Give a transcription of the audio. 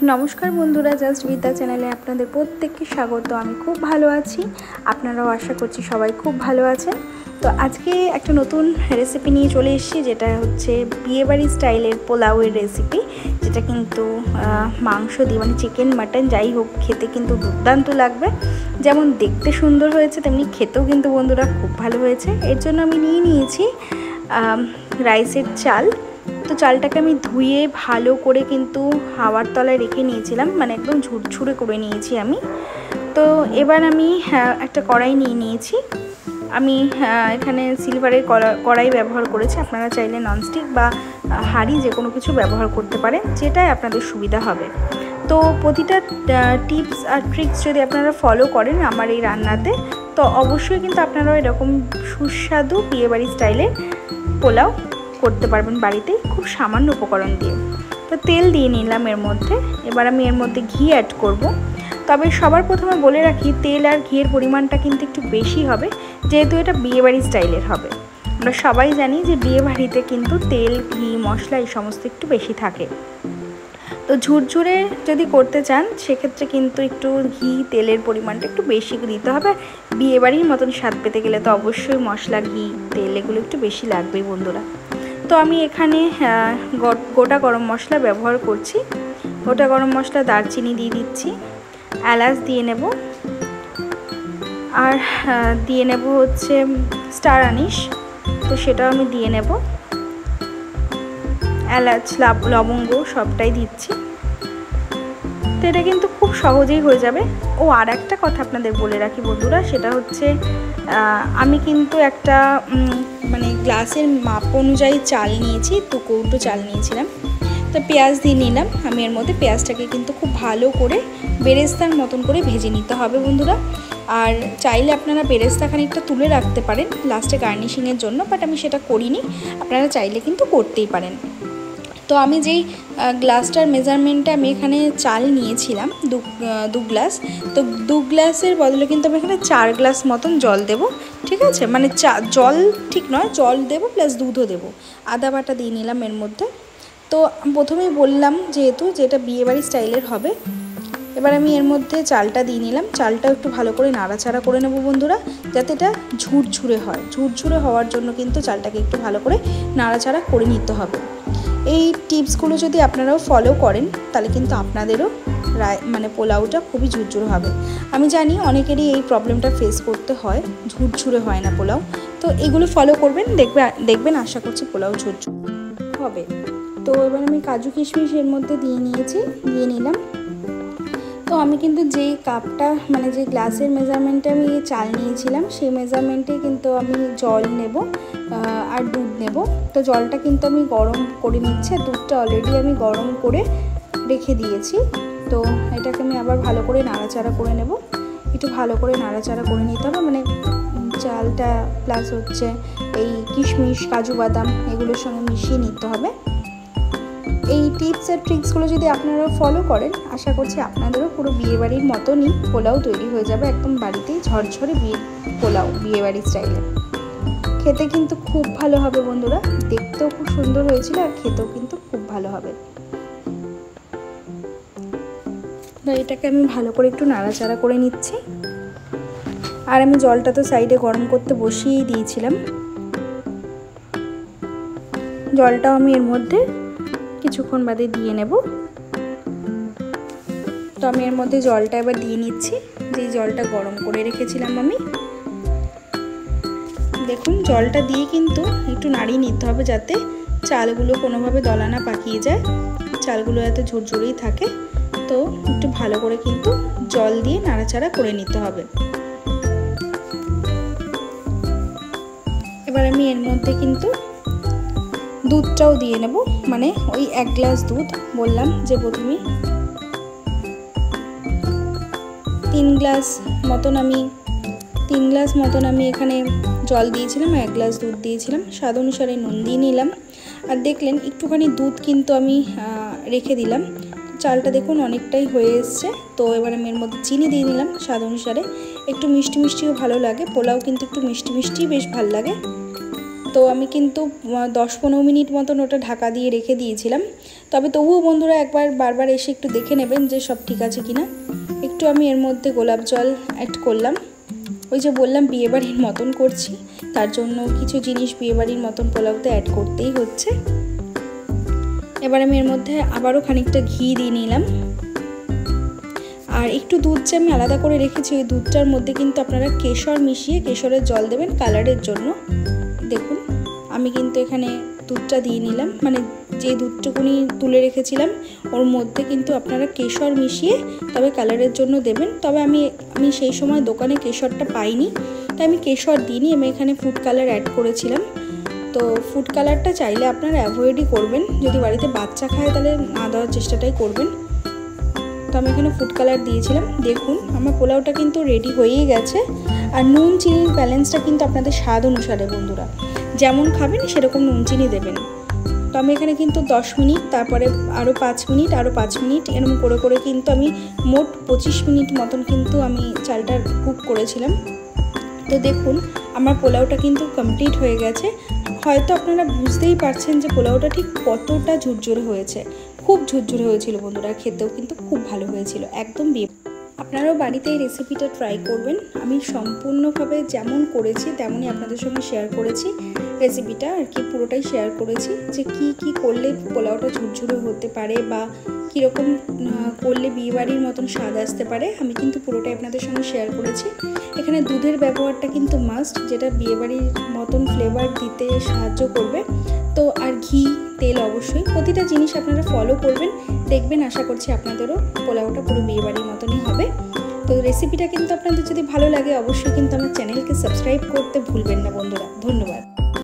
नमस्कार बंधुरा जस्ट विद्या चैनले आपनादेर प्रत्येकके स्वागत। आमी खूब भालो आछि, आपनाराओ आशा करछि सबाई खूब भालो आछेन। तो आज के एक नतून रेसिपि निये चले एसेछि जेटा होच्छे बिये बाड़ी स्टाइलेर पोलाओएर रेसिपि, जेटा किन्तु मांस दिये माने चिकेन माटन जाई होक खेते किन्तु दुर्दान्त लागबे। जेमन देखते सुंदर हयेछे तेमनि खेतेও किन्तु बंधुरा खूब भालो हयेछे। एर जोन्नो आमी निये नियेछि राइसेर चाल। तो चालटाके आमी धुए भालो करे किन्तु हावार तलाय रेखे नियेछिलाम, माने एकदम झुरझुरे करे नियेछि आमी। तो एबार आमी एकटा कड़ाई निये नियेछि। आमी एखाने सिलभारेर कड़ाई व्यवहार करेछि, आपनारा चाइले ननस्टिक बा हाड़ी जे कोनो किछु व्यवहार करते पारेन, जेटाई आपनादेर सुविधा होबे। तो प्रतिटा टिप्स और ट्रिक्स यदि आपनारा फलो करेन आमार एई रान्नाते, तो अवश्यई किन्तु आपनारा एरकम सुस्वादु बिये बाड़ी स्टाइलेर पोलाओ करते पारबेन बाड़ीते खूब सामान्य उपकरण दिए। तो तेल दिए निलाम एर मध्य। एबार आमी एर मध्य घी ऐड करब। तबे सबार प्रथमे बोले राखी तेल और घिएर परिमाणटा किन्तु एकटु बेशी होबे, जेहेतु एटा बिये बाड़ी स्टाइलेर होबे। आमरा सबाई जानी जे बिये बाड़ीते किन्तु तेल घी मशला एई समस्त एकटु बेशी थाके। तो झुरझुरे यदि करते चान सेक्षेत्रे किन्तु एकटु घी तेलेर परिमाणटा एकटु बेशी दिते होबे। बिये बाड़ीर मतन स्वाद पेते गेले तो अवश्यई मशला घी तेल एगुलो एकटु बेशी लागबेई बंधुरा। तो आमी एखाने गोटा गरम मशला व्यवहार करछि। गोटा गरम मशला दारचिनी दिए दिচ্ছি, एलाच दिए नेब और दिए नेब होच्छे स्टार आनिश। तो सेटाও आमी दिए नेब। एलाच लवंग सबटाई दिচ্ছি। तो এটা কিন্তু খুব সহজেই হয়ে যাবে। ও আর একটা কথা আপনাদের বলে রাখি বন্ধুরা, সেটা হচ্ছে আমি কিন্তু একটা মানে গ্লাসের মাপ অনুযায়ী চাল নিয়েছি, 2 কৌটো চাল নিয়েছিলাম। তো পেঁয়াজ দিয়ে নিলাম আমি এর মধ্যে। পেঁয়াজটাকে কিন্তু খুব ভালো করে বেরেস্তার মতন করে ভেজে নিতে হবে বন্ধুরা। আর চাইলে আপনারা বেরেস্তা খানিকটা তুলে রাখতে পারেন লাস্টে গার্নিশিংয়ের জন্য, বাট আমি সেটা করিনি, আপনারা চাইলে কিন্তু করতেই পারেন। তো আমি যেই গ্লাসটার মেজারমেন্টে আমি এখানে চাল নিয়েছিলাম 2 গ্লাস, তো 2 গ্লাসের বদলে কিন্তু আমি এখানে 4 গ্লাস মতন জল দেব। ঠিক আছে, মানে জল ঠিক নয়, জল দেব প্লাস দুধও দেব। আদা বাটা দিয়ে নিলাম এর মধ্যে। তো প্রথমেই বললাম যেহেতু যেটা বিয়েবাড়ি স্টাইলের হবে। এবার আমি এর মধ্যে চালটা দিয়ে নিলাম। চালটাও একটু ভালো করে নাড়াচাড়া করে নেব বন্ধুরা, যাতে এটা ঝুরঝুরে হয়। ঝুরঝুরে হওয়ার জন্য কিন্তু চালটাকে একটু ভালো করে নাড়াচাড়া করে নিতে হবে। এই টিপসগুলো যদি আপনারাও ফলো করেন তাহলে কিন্তু আপনাদেরও মানে পোলাওটা খুবই ঝুরঝুরে হবে। আমি জানি অনেকেরই এই প্রবলেমটা ফেস করতে হয়, ঝুরঝুরে হয় না পোলাও। তো এগুলো ফলো করবেন, দেখবেন আশা করছি পোলাও ঝুরঝুরে হবে। তো এবার আমি কাজু কিশমিশ এর মধ্যে দিয়ে নিলাম। তো আমি কিন্তু যেই কাপটা মানে যে গ্লাসের মেজারমেন্টে আমি চাল নিয়েছিলাম সেই মেজারমেন্টে কিন্তু আমি জল নেব আর দুধ নেব। তো জলটা কিন্তু আমি গরম করে নিচ্ছি, দুধটা অলরেডি আমি গরম করে রেখে দিয়েছি। তো এটাকে আমি আবার ভালো করে নাড়াচাড়া করে নেব। একটু ভালো করে নাড়াচাড়া করে নিতে হবে, মানে চালটা প্লাস হচ্ছে এই কিশমিশ কাজু বাদাম এগুলোর সঙ্গে মিশিয়ে নিতে হবে। এই টিপস আর ট্রিক্সগুলো যদি আপনারা ফলো করেন আশা করছি আপনাদেরও পুরো বিয়েবাড়ির মতনই পোলাও তৈরি হয়ে যাবে, একদম বাড়িতেই ঝরঝরে পোলাও বিয়েবাড়ি স্টাইলে। খেতে কিন্তু খুব ভালো হবে বন্ধুরা, দেখতেও খুব সুন্দর হয়েছিল আর খেতেও কিন্তু খুব ভালো হবে। তো এটাকে আমি ভালো করে একটু নাড়াচাড়া করে নিচ্ছি। আর আমি জলটা তো সাইডে গরম করতে বসিয়েই দিয়েছিলাম। জলটাও আমি এর মধ্যে কিছুক্ষণ বাদে দিয়ে নেব। তো আমি এর মধ্যে জলটা এবার দিয়ে নিচ্ছি, যেই জলটা গরম করে রেখেছিলাম আমি। দেখুন জলটা দিয়ে কিন্তু একটু নাড়িয়ে নিতে হবে যাতে চালগুলো কোনোভাবে দলা না পাকিয়ে যায়, চালগুলো যাতে ঝুরঝুরেই থাকে। তো একটু ভালো করে কিন্তু জল দিয়ে নাড়াচাড়া করে নিতে হবে। এবার আমি এর মধ্যে কিন্তু দুধটাও দিয়ে নেব, মানে ওই 1 গ্লাস দুধ বললাম যে প্রথমে 3 গ্লাস মতন আমি এখানে জল দিয়েছিলাম, 1 গ্লাস দুধ দিয়েছিলাম। স্বাদ অনুসারে নুন দিয়ে নিলাম। আর দেখলেন একটুখানি দুধ কিন্তু আমি রেখে দিলাম। চালটা দেখুন অনেকটাই হয়ে এসছে। তো এবার আমি এর মধ্যে চিনি দিয়ে নিলাম স্বাদ অনুসারে। একটু মিষ্টি মিষ্টিও ভালো লাগে, পোলাও কিন্তু একটু মিষ্টি মিষ্টি বেশ ভালো লাগে। তো আমি কিন্তু 10-15 মিনিট মতন ওটা ঢাকা দিয়ে রেখে দিয়েছিলাম। তবে তবুও বন্ধুরা একবার বারবার এসে একটু দেখে নেবেন যে সব ঠিক আছে কিনা। একটু আমি এর মধ্যে গোলাপ জল অ্যাড করলাম। ওই যে বললাম বিয়েবাড়ির মতন করছি, তার জন্য কিছু জিনিস বিয়েবাড়ির মতন পোলাওতে অ্যাড করতেই হচ্ছে। এবার আমি এর মধ্যে আবারও খানিকটা ঘি দিয়ে নিলাম। আর একটু দুধ যে আমি আলাদা করে রেখেছি, ওই দুধটার মধ্যে কিন্তু আপনারা কেশর মিশিয়ে কেশরের জল দেবেন কালারের জন্য। দেখুন আমি কিন্তু এখানে দুধটা দিয়ে নিলাম, মানে যে দুধটুকুনি তুলে রেখেছিলাম ওর মধ্যে কিন্তু আপনারা কেশর মিশিয়ে তবে কালারের জন্য দেবেন। তবে আমি সেই সময় দোকানে কেশরটা পাইনি, তাই আমি কেশর দিইনি, আমি এখানে ফুড কালার অ্যাড করেছিলাম। তো ফুড কালারটা চাইলে আপনারা অ্যাভয়েডই করবেন, যদি বাড়িতে বাচ্চা খায় তাহলে না দেওয়ার চেষ্টাটাই করবেন। তো আমি এখানে ফুড কালার দিয়েছিলাম। দেখুন আমার পোলাওটা কিন্তু রেডি হয়েই গেছে। আর নুন চিনির ব্যালেন্সটা কিন্তু আপনাদের স্বাদ অনুসারে বন্ধুরা, যেমন খাবেন সেরকম নুন চিনি দেবেন। তো আমি এখানে কিন্তু 10 মিনিট, তারপরে আরও 5 মিনিট, আরও 5 মিনিট এরকম করে করে কিন্তু আমি মোট 25 মিনিট মতন কিন্তু আমি চালটা কুক করেছিলাম। তো দেখুন আমার পোলাওটা কিন্তু কমপ্লিট হয়ে গেছে। হয়তো আপনারা বুঝতেই পারছেন যে পোলাওটা ঠিক কতটা ঝুরঝুরে হয়েছে। খুব ঝুরঝুরে হয়েছিল বন্ধুরা, খেতেও কিন্তু খুব ভালো হয়েছিল, একদম বিয়ে। আপনারাও বাড়িতে এই রেসিপিটা ট্রাই করবেন। আমি সম্পূর্ণভাবে যেমন করেছি তেমনই আপনাদের সঙ্গে শেয়ার করেছি রেসিপিটা, আর কি পুরোটাই শেয়ার করেছি যে কি করলে পোলাওটা ঝুরঝুরে হতে পারে বা কীরকম করলে বিয়েবাড়ির মতন স্বাদ আসতে পারে, আমি কিন্তু পুরোটাই আপনাদের সঙ্গে শেয়ার করেছি। এখানে দুধের ব্যবহারটা কিন্তু মাস্ট, যেটা বিয়েবাড়ির মতন ফ্লেভার দিতে সাহায্য করবে। তো আর ঘি, তেল অবশ্যই প্রতিটা জিনিস আপনারা ফলো করবেন, দেখবেন আশা করছি আপনাদেরও পোলাওটা পুরো বিয়েবাড়ির মতনই হবে। তো রেসিপিটা কিন্তু আপনাদের যদি ভালো লাগে অবশ্যই কিন্তু আমার চ্যানেলকে সাবস্ক্রাইব করতে ভুলবেন না বন্ধুরা। ধন্যবাদ।